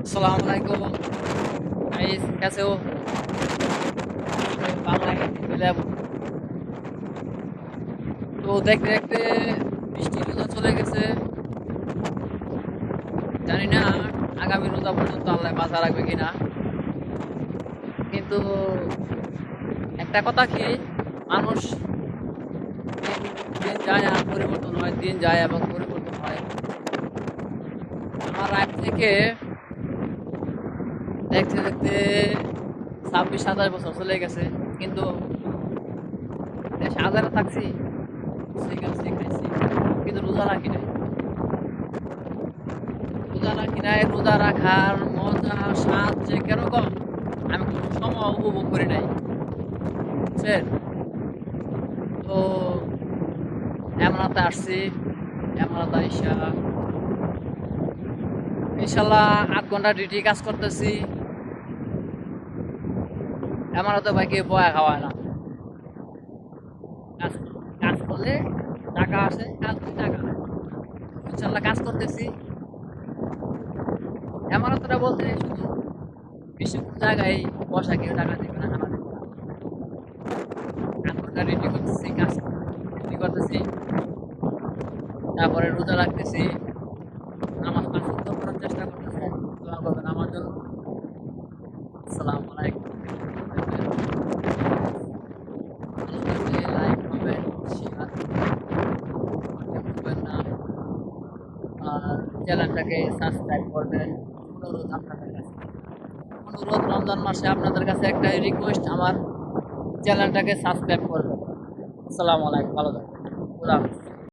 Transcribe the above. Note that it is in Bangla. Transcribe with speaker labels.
Speaker 1: अस्सलाम वालेकुम गाइस, कैसे हो? বাংলা হিন্দি মিলে তো দেখতে দেখতে বৃষ্টি রোজা চলে গেছে। জানি না আগামী রোজা পর্যন্ত আল্লাহ বাঁচা রাখবে কিনা, কিন্তু একটা কথা কি, মানুষ দিন দিন যায় আর পরিবর্তন হয়, দিন যায় এবং পরিবর্তন হয়। আমার লাইফ থেকে দেখতে দেখতে 26-27 বছর চলে গেছে, কিন্তু দেশে আজারে থাকছি, শিখাচ্ছি খাইছি, কিন্তু রোজা রাখি নাই। রোজা রাখি নাই, রোজা রাখার মজা স্বাদ যে কিরকম আমি কোনো সময় উপভোগ করি নাই, বুঝছেন? তো এমরাতে আসছি, এমরাতে আইসা ইনশাল্লাহ 8 ঘন্টা ডিউটি কাজ করতেছি। এমরাতে ভাই কেউ বয়া খাওয়ায় না, কাজ কাজ করলে টাকা আসে, কাজ করলে টাকা নেয়। ইনশাল্লাহ কাজ করতেছি। এমরাতটা বলতে শুধু বেশি কোনো জায়গায় বসা, কেউ টাকা দিবে না, খানা দিবে না। 8 ঘন্টা ডিউটি করতেছি, কাজ ডিউটি করতেছি, তারপরে রোজা রাখতেছি, নামাজ পাঁচ ওয়াক্ত পড়ার চেষ্টা করতেছি। দোয়া করবেন আমার জন্য। আসসালামু আলাইকুম। ভালো লাগলে লাইক, কমেন্ট, শেয়ার করতে ভুলবেন না, আর চ্যানেলটাকে সাবস্ক্রাইব করবেন। অনুরোধ আপনাদের কাছে, অনুরোধ, রমজান মাসে আপনাদের কাছে একটাই রিকোয়েস্ট, আমার চ্যানেলটাকে সাবস্ক্রাইব করবেন। আসসালামু আলাইকুম, ভালো থাকবেন, খুদা হাফেজ।